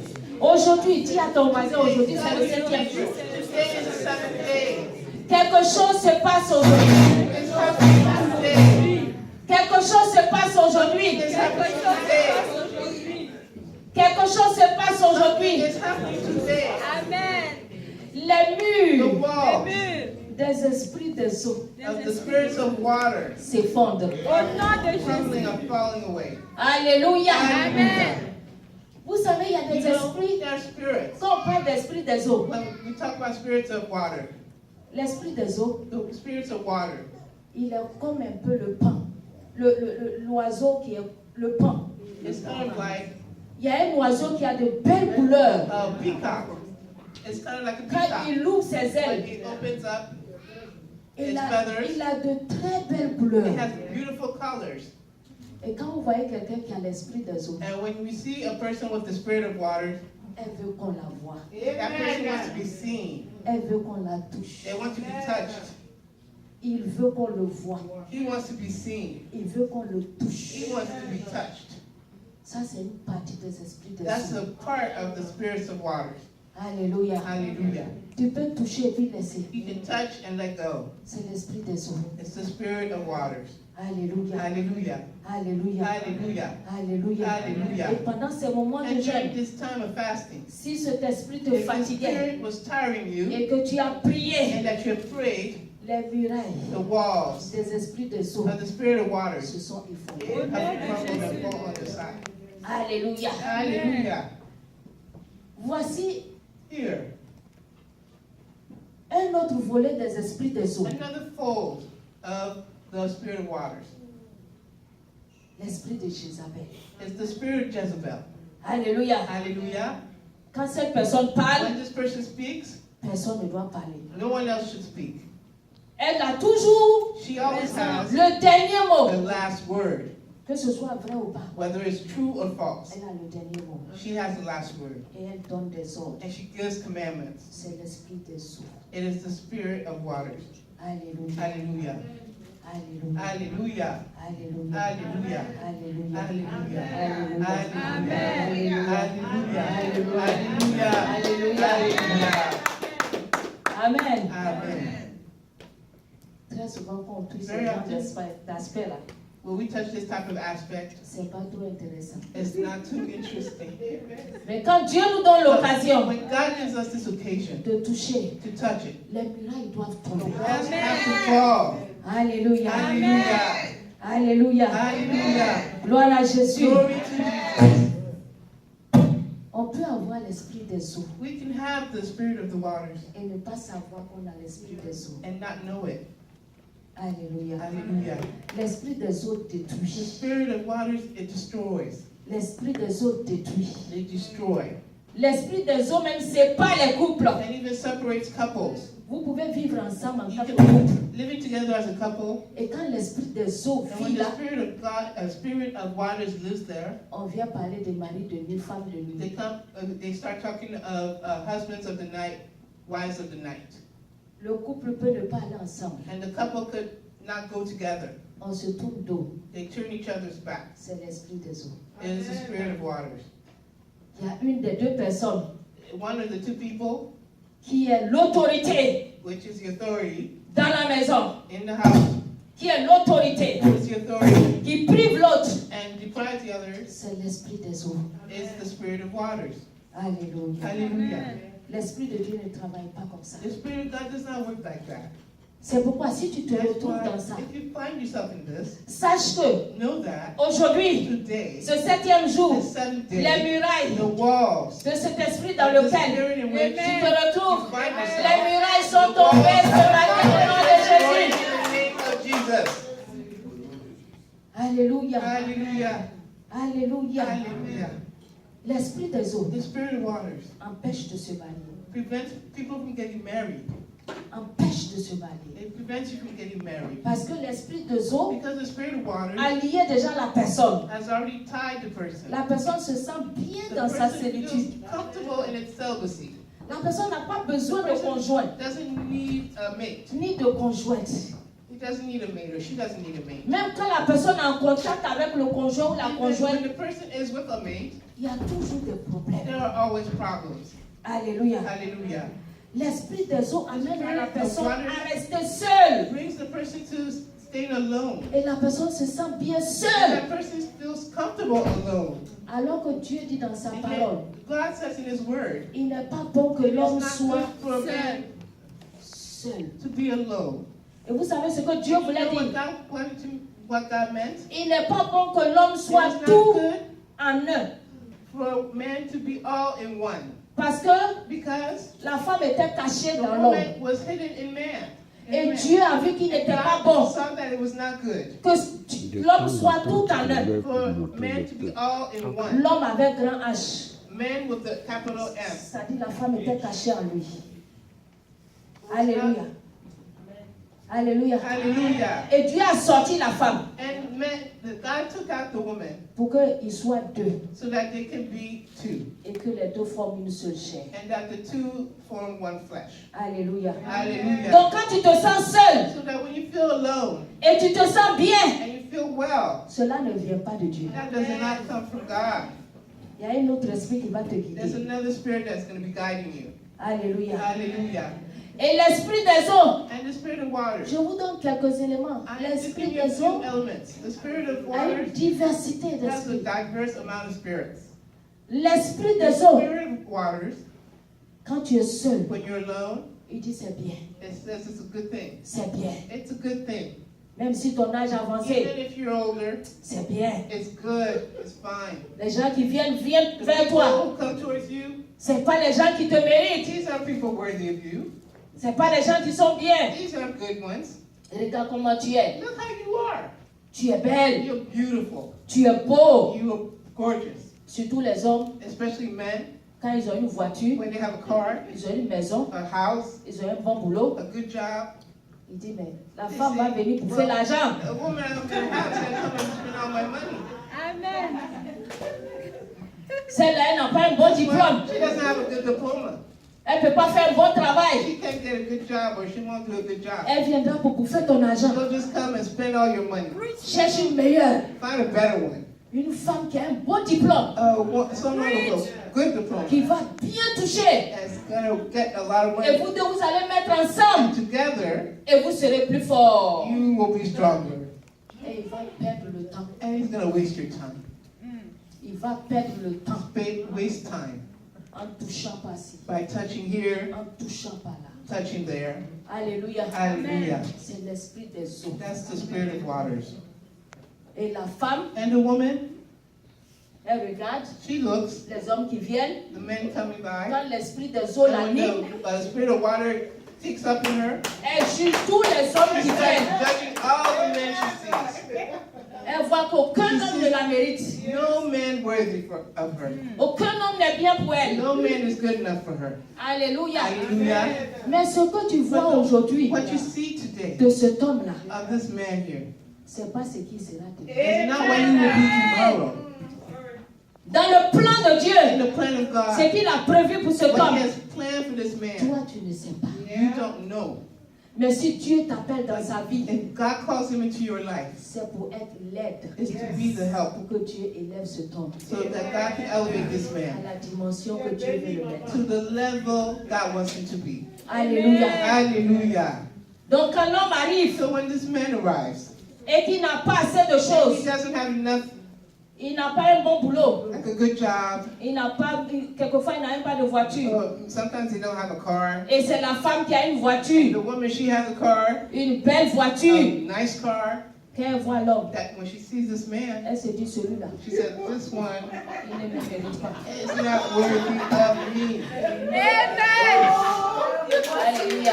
Speaker 2: Aujourd'hui, dis à ton voisin, aujourd'hui c'est le 7e jour.
Speaker 5: Today is the seventh day.
Speaker 2: Quelque chose se passe aujourd'hui.
Speaker 5: It's happening today.
Speaker 2: Quelque chose se passe aujourd'hui.
Speaker 5: It's happening today.
Speaker 2: Quelque chose se passe aujourd'hui.
Speaker 5: It's happening today.
Speaker 2: Les
Speaker 5: The
Speaker 2: murs
Speaker 5: walls
Speaker 2: des esprits des eaux
Speaker 5: of the spirits of water
Speaker 2: s'effondrent.
Speaker 5: crumbling are falling away.
Speaker 2: Alléluia.
Speaker 5: Hallelujah.
Speaker 2: Vous savez, il y a
Speaker 5: You
Speaker 2: des
Speaker 5: know,
Speaker 2: esprits.
Speaker 5: there are spirits.
Speaker 2: Quand on parle d'esprit des eaux,
Speaker 5: When we talk about spirits of water,
Speaker 2: l'esprit des eaux,
Speaker 5: the spirits of water,
Speaker 2: il est comme un peu le pan. L'oiseau qui est le pan.
Speaker 5: it's kind of like
Speaker 2: Il y a un oiseau qui a de belles couleurs.
Speaker 5: a peacock. It's kind of like a
Speaker 2: Quand
Speaker 5: peacock.
Speaker 2: il ouvre ses
Speaker 5: When
Speaker 2: ailes,
Speaker 5: it opens up,
Speaker 2: il
Speaker 5: its
Speaker 2: a
Speaker 5: feathers,
Speaker 2: de très belles
Speaker 5: it
Speaker 2: couleurs.
Speaker 5: has beautiful colors.
Speaker 2: Et quand vous voyez quelqu'un qui a l'esprit des eaux,
Speaker 5: And when we see a person with the spirit of water,
Speaker 2: Elle veut qu'on la voie.
Speaker 5: That person wants to be seen.
Speaker 2: Elle veut qu'on la touche.
Speaker 5: They want to be touched.
Speaker 2: Il veut qu'on le voie.
Speaker 5: He wants to be seen.
Speaker 2: Il veut qu'on le touche.
Speaker 5: He wants to be touched.
Speaker 2: Ça, c'est une partie des esprits des
Speaker 5: That's
Speaker 2: eaux.
Speaker 5: a part of the spirits of waters.
Speaker 2: Alléluia.
Speaker 5: Hallelujah.
Speaker 2: Tu peux toucher et puis laisser.
Speaker 5: You can touch and let go.
Speaker 2: C'est l'esprit des eaux.
Speaker 5: It's the spirit of waters.
Speaker 2: Alléluia.
Speaker 5: Hallelujah.
Speaker 2: Alléluia.
Speaker 5: Hallelujah.
Speaker 2: Alléluia.
Speaker 5: Hallelujah.
Speaker 2: Et pendant ces moments de
Speaker 5: And during
Speaker 2: jeûne,
Speaker 5: this time of fasting,
Speaker 2: si cet esprit te
Speaker 5: if the
Speaker 2: fatiguait
Speaker 5: spirit was tiring you
Speaker 2: et que tu as prié,
Speaker 5: and that you prayed,
Speaker 2: les murailles
Speaker 5: the walls
Speaker 2: des esprits des eaux
Speaker 5: of the spirit of waters
Speaker 2: se sont
Speaker 5: have
Speaker 2: effondrées.
Speaker 5: crumbled and fall on the side.
Speaker 2: Alléluia.
Speaker 5: Hallelujah.
Speaker 2: Voici
Speaker 5: Here,
Speaker 2: un autre volet des esprits des eaux.
Speaker 5: another fold of the spirit of waters.
Speaker 2: L'esprit de Jézabel.
Speaker 5: It's the spirit of Jezebel.
Speaker 2: Alléluia.
Speaker 5: Hallelujah.
Speaker 2: Quand cette personne parle,
Speaker 5: When this person speaks,
Speaker 2: personne ne doit parler.
Speaker 5: no one else should speak.
Speaker 2: Elle a toujours
Speaker 5: She always has
Speaker 2: le dernier
Speaker 5: the
Speaker 2: mot.
Speaker 5: last word,
Speaker 2: Que ce soit vrai ou pas,
Speaker 5: whether it's true or false.
Speaker 2: elle a le dernier mot.
Speaker 5: She has the last word,
Speaker 2: Et elle donne des ordres.
Speaker 5: and she gives commandments.
Speaker 2: C'est l'esprit des eaux.
Speaker 5: It is the spirit of waters.
Speaker 2: Alléluia.
Speaker 5: Hallelujah.
Speaker 2: Alléluia.
Speaker 5: Hallelujah.
Speaker 2: Alléluia.
Speaker 5: Hallelujah.
Speaker 2: Alléluia.
Speaker 5: Hallelujah.
Speaker 2: Alléluia.
Speaker 5: Hallelujah.
Speaker 2: Alléluia.
Speaker 5: Hallelujah.
Speaker 2: Alléluia.
Speaker 5: Hallelujah.
Speaker 2: Amen.
Speaker 5: Amen.
Speaker 2: Très souvent, quand on touche ce
Speaker 5: Very
Speaker 2: genre
Speaker 5: often.
Speaker 2: d'aspect-là,
Speaker 5: When we touch this type of aspect,
Speaker 2: c'est pas trop intéressant.
Speaker 5: it's not too interesting.
Speaker 2: Mais quand Dieu nous donne l'occasion
Speaker 5: When God gives us this occasion
Speaker 2: de toucher,
Speaker 5: to touch it,
Speaker 2: les murailles doivent
Speaker 5: the
Speaker 2: tomber.
Speaker 5: walls have to fall.
Speaker 2: Alléluia.
Speaker 5: Hallelujah.
Speaker 2: Alléluia.
Speaker 5: Hallelujah.
Speaker 2: Gloire à Jésus.
Speaker 5: Glory to Jesus.
Speaker 2: On peut avoir l'esprit des eaux
Speaker 5: We can have the spirit of the waters
Speaker 2: et ne pas savoir qu'on a l'esprit des eaux.
Speaker 5: and not know it.
Speaker 2: Alléluia.
Speaker 5: Hallelujah.
Speaker 2: L'esprit des eaux
Speaker 5: The
Speaker 2: détruit.
Speaker 5: spirit of waters, it destroys.
Speaker 2: L'esprit des eaux détruit.
Speaker 5: They destroy.
Speaker 2: L'esprit des eaux même sépare les couples.
Speaker 5: And even separates couples.
Speaker 2: Vous pouvez vivre ensemble en
Speaker 5: You
Speaker 2: quatre
Speaker 5: can
Speaker 2: couples.
Speaker 5: living together as a couple,
Speaker 2: Et quand l'esprit des eaux
Speaker 5: and when
Speaker 2: vit
Speaker 5: the
Speaker 2: là,
Speaker 5: spirit of God, a spirit of waters lives there,
Speaker 2: on vient parler des maris de nuit, femmes de
Speaker 5: they
Speaker 2: nuit.
Speaker 5: come, they start talking of husbands of the night, wives of the night,
Speaker 2: Le couple peut ne pas aller ensemble.
Speaker 5: and the couple could not go together.
Speaker 2: On se tourne dos.
Speaker 5: They turn each other's back.
Speaker 2: C'est l'esprit des eaux.
Speaker 5: It is the spirit of waters.
Speaker 2: Il y a une des deux personnes
Speaker 5: One of the two people,
Speaker 2: qui est l'autorité
Speaker 5: which is the authority
Speaker 2: dans la maison,
Speaker 5: in the house,
Speaker 2: qui est l'autorité,
Speaker 5: is the authority,
Speaker 2: qui prive l'autre.
Speaker 5: and deprives the others,
Speaker 2: C'est l'esprit des eaux.
Speaker 5: is the spirit of waters.
Speaker 2: Alléluia.
Speaker 5: Hallelujah.
Speaker 2: L'esprit de Dieu ne travaille pas comme ça.
Speaker 5: The spirit of God does not work like that.
Speaker 2: C'est pourquoi si tu te
Speaker 5: That's
Speaker 2: retrouves
Speaker 5: why,
Speaker 2: dans ça,
Speaker 5: if you find yourself in this,
Speaker 2: sache que
Speaker 5: know that
Speaker 2: aujourd'hui,
Speaker 5: today,
Speaker 2: ce 7e jour,
Speaker 5: the seventh
Speaker 2: les
Speaker 5: day,
Speaker 2: murailles
Speaker 5: the walls,
Speaker 2: de cet esprit dans
Speaker 5: the
Speaker 2: lequel
Speaker 5: spirit in which
Speaker 2: tu te retrouves,
Speaker 5: you find
Speaker 2: les
Speaker 5: yourself,
Speaker 2: murailles sont tombées ce matin au nom de
Speaker 5: destroyed
Speaker 2: Jésus.
Speaker 5: in the name of Jesus.
Speaker 2: Alléluia.
Speaker 5: Hallelujah.
Speaker 2: Alléluia.
Speaker 5: Hallelujah.
Speaker 2: L'esprit des eaux
Speaker 5: The spirit of waters
Speaker 2: empêche de se marier.
Speaker 5: prevents people from getting married.
Speaker 2: Empêche de se marier.
Speaker 5: It prevents you from getting married.
Speaker 2: Parce que l'esprit des eaux
Speaker 5: Because the spirit of waters
Speaker 2: a lié déjà la personne.
Speaker 5: has already tied the person.
Speaker 2: La personne se sent bien
Speaker 5: The
Speaker 2: dans sa
Speaker 5: person
Speaker 2: solitude.
Speaker 5: feels comfortable in its celibacy.
Speaker 2: La personne n'a pas besoin de conjoint,
Speaker 5: Doesn't need a mate.
Speaker 2: ni de conjointe.
Speaker 5: He doesn't need a mate, or she doesn't need a mate.
Speaker 2: Même quand la personne est en contact avec le conjoint ou la
Speaker 5: Even
Speaker 2: conjointe,
Speaker 5: when the person is with a mate,
Speaker 2: il y a toujours des problèmes.
Speaker 5: there are always problems.
Speaker 2: Alléluia.
Speaker 5: Hallelujah.
Speaker 2: L'esprit des eaux amène la personne à rester seule.
Speaker 5: It brings the person to staying alone.
Speaker 2: Et la personne se sent bien
Speaker 5: And
Speaker 2: seule.
Speaker 5: that person feels comfortable alone.
Speaker 2: Alors que Dieu dit dans sa
Speaker 5: And
Speaker 2: parole,
Speaker 5: yet, God says in His Word,
Speaker 2: il n'est pas bon que
Speaker 5: it's
Speaker 2: l'homme
Speaker 5: not
Speaker 2: soit
Speaker 5: good for a man
Speaker 2: seul.
Speaker 5: to be alone.
Speaker 2: Et vous savez ce que Dieu
Speaker 5: You
Speaker 2: voulait
Speaker 5: know what
Speaker 2: dire?
Speaker 5: God wanted to, what God meant?
Speaker 2: Il n'est pas bon que l'homme
Speaker 5: It's
Speaker 2: soit
Speaker 5: not
Speaker 2: tout
Speaker 5: good
Speaker 2: en un.
Speaker 5: for man to be all in one.
Speaker 2: Parce que
Speaker 5: Because
Speaker 2: la femme était cachée
Speaker 5: the
Speaker 2: dans l'homme.
Speaker 5: woman was hidden in man.
Speaker 2: Et Dieu a vu qu'il n'était pas bon
Speaker 5: God saw that it was not good
Speaker 2: que l'homme soit tout en un.
Speaker 5: for man to be all in one.
Speaker 2: L'homme avec grand H.
Speaker 5: Man with the capital M.
Speaker 2: C'est-à-dire la femme était cachée en lui. Alléluia. Alléluia.
Speaker 5: Hallelujah.
Speaker 2: Et Dieu a sorti la femme.
Speaker 5: And that God took out the woman
Speaker 2: pour qu'ils soient deux
Speaker 5: so that they can be two,
Speaker 2: et que les deux forment une seule chair.
Speaker 5: and that the two form one flesh.
Speaker 2: Alléluia.
Speaker 5: Hallelujah.
Speaker 2: Donc quand tu te sens seul
Speaker 5: So that when you feel alone
Speaker 2: et tu te sens bien,
Speaker 5: and you feel well,
Speaker 2: cela ne vient pas de Dieu.
Speaker 5: that does not come from God.
Speaker 2: Il y a un autre esprit qui va te
Speaker 5: There's
Speaker 2: guider.
Speaker 5: another spirit that's going to be guiding you.
Speaker 2: Alléluia.
Speaker 5: Hallelujah.
Speaker 2: Et l'esprit des eaux,
Speaker 5: And the spirit of waters.
Speaker 2: je vous donne quelques éléments.
Speaker 5: I'm just
Speaker 2: L'esprit
Speaker 5: giving you a
Speaker 2: des
Speaker 5: few
Speaker 2: eaux
Speaker 5: elements. The spirit of
Speaker 2: a une
Speaker 5: waters
Speaker 2: diversité
Speaker 5: has a
Speaker 2: d'esprits.
Speaker 5: diverse amount of spirits.
Speaker 2: L'esprit
Speaker 5: The
Speaker 2: des eaux,
Speaker 5: spirit of waters,
Speaker 2: quand tu es seul,
Speaker 5: when you're alone,
Speaker 2: il dit c'est bien,
Speaker 5: it says it's a good thing.
Speaker 2: c'est bien.
Speaker 5: It's a good thing.
Speaker 2: Même si ton âge
Speaker 5: Even
Speaker 2: avancé,
Speaker 5: if you're older,
Speaker 2: c'est bien.
Speaker 5: it's good. It's fine.
Speaker 2: Les gens qui viennent
Speaker 5: The
Speaker 2: vers
Speaker 5: people
Speaker 2: toi,
Speaker 5: who come towards you,
Speaker 2: c'est pas les gens qui te méritent.
Speaker 5: these are people worthy of you.
Speaker 2: C'est pas les gens qui sont bien.
Speaker 5: These are good ones.
Speaker 2: Regarde comment tu es.
Speaker 5: Look how you are.
Speaker 2: Tu es belle,
Speaker 5: You're beautiful.
Speaker 2: tu es beau.
Speaker 5: You are gorgeous.
Speaker 2: Surtout les hommes,
Speaker 5: Especially men,
Speaker 2: quand ils ont une voiture,
Speaker 5: when they have a car,
Speaker 2: ils ont une maison,
Speaker 5: a house,
Speaker 2: ils ont un bon boulot.
Speaker 5: a good job.
Speaker 2: Il dit, mais la femme va venir pour faire l'argent.
Speaker 5: A woman has a good house and come and spend all my money.
Speaker 4: Amen.
Speaker 2: Celle-là, elle n'a pas un bon diplôme.
Speaker 5: She doesn't have a good diploma.
Speaker 2: Elle ne peut pas faire un bon travail.
Speaker 5: She can't get a good job or she won't do a good job.
Speaker 2: Elle viendra pour bouffer ton argent.
Speaker 5: She'll just come and spend all your money.
Speaker 2: Cherche une meilleure.
Speaker 5: Find a better one.
Speaker 2: Une femme qui a un bon diplôme,
Speaker 5: Someone with a good diploma.
Speaker 2: qui va bien toucher.
Speaker 5: That's gonna get a lot of
Speaker 2: Et
Speaker 5: money.
Speaker 2: vous deux, vous allez mettre ensemble.
Speaker 5: Together,
Speaker 2: Et vous serez plus forts.
Speaker 5: you will be stronger.
Speaker 2: Et il va perdre le temps.
Speaker 5: And he's gonna waste your time.
Speaker 2: Il va perdre le temps
Speaker 5: Waste time
Speaker 2: en touchant par-ci,
Speaker 5: by touching here,
Speaker 2: en touchant par-là.
Speaker 5: touching there.
Speaker 2: Alléluia.
Speaker 5: Hallelujah.
Speaker 2: C'est l'esprit des eaux.
Speaker 5: That's the spirit of waters.
Speaker 2: Et la femme,
Speaker 5: And the woman,
Speaker 2: elle regarde
Speaker 5: she looks,
Speaker 2: les hommes qui viennent.
Speaker 5: the men coming by.
Speaker 2: Quand l'esprit des eaux
Speaker 5: And when
Speaker 2: l'anime,
Speaker 5: the spirit of water takes up in her,
Speaker 2: elle juge tous les hommes qui
Speaker 5: she's
Speaker 2: viennent.
Speaker 5: judging all the men she sees.
Speaker 2: Elle voit qu'aucun homme ne la mérite.
Speaker 5: No man worthy of her.
Speaker 2: Aucun homme n'est bien pour elle.
Speaker 5: No man is good enough for her.
Speaker 2: Alléluia.
Speaker 5: Hallelujah.
Speaker 2: Mais ce que tu vois aujourd'hui
Speaker 5: What you see today
Speaker 2: de cet homme-là,
Speaker 5: of this man here
Speaker 2: c'est pas ce qui sera demain.
Speaker 5: is not what he will be tomorrow.
Speaker 2: Dans le plan de
Speaker 5: In
Speaker 2: Dieu,
Speaker 5: the plan of God,
Speaker 2: ce qu'il a prévu pour cet
Speaker 5: what he
Speaker 2: homme,
Speaker 5: has planned for this man,
Speaker 2: toi tu ne sais pas.
Speaker 5: you don't know.
Speaker 2: Mais si Dieu t'appelle dans sa vie,
Speaker 5: If God calls him into your life,
Speaker 2: c'est pour être l'aide,
Speaker 5: it's to be the help
Speaker 2: pour que Dieu élève cet homme
Speaker 5: so that God can elevate this
Speaker 2: à
Speaker 5: man
Speaker 2: la dimension que Dieu veut le mettre.
Speaker 5: to the level God wants him to be.
Speaker 2: Alléluia.
Speaker 5: Hallelujah.
Speaker 2: Donc quand l'homme arrive
Speaker 5: So when this man arrives,
Speaker 2: et qu'il n'a pas assez de
Speaker 5: he
Speaker 2: choses,
Speaker 5: doesn't have enough,
Speaker 2: il n'a pas un bon boulot,
Speaker 5: like a good job.
Speaker 2: il n'a pas, quelquefois il n'a même pas de voiture.
Speaker 5: Sometimes he don't have a car.
Speaker 2: Et c'est la femme qui a une
Speaker 5: The
Speaker 2: voiture,
Speaker 5: woman, she has a car,
Speaker 2: une belle
Speaker 5: a
Speaker 2: voiture.
Speaker 5: nice car.
Speaker 2: Quand elle voit l'homme,
Speaker 5: That when she sees this man,
Speaker 2: elle se dit celui-là,
Speaker 5: she said, "This one
Speaker 2: il ne me mérite pas.
Speaker 5: is not worthy of me."
Speaker 2: Alléluia.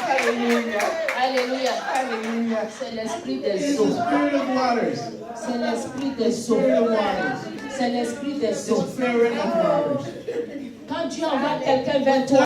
Speaker 5: Hallelujah.
Speaker 2: Alléluia.
Speaker 5: Hallelujah.
Speaker 2: C'est l'esprit
Speaker 5: It's
Speaker 2: des
Speaker 5: the
Speaker 2: eaux.
Speaker 5: spirit of waters.
Speaker 2: C'est l'esprit des
Speaker 5: Spirit
Speaker 2: eaux.
Speaker 5: of waters.
Speaker 2: C'est l'esprit des
Speaker 5: The
Speaker 2: eaux.
Speaker 5: spirit of waters.
Speaker 2: Quand Dieu envoie quelqu'un vers toi,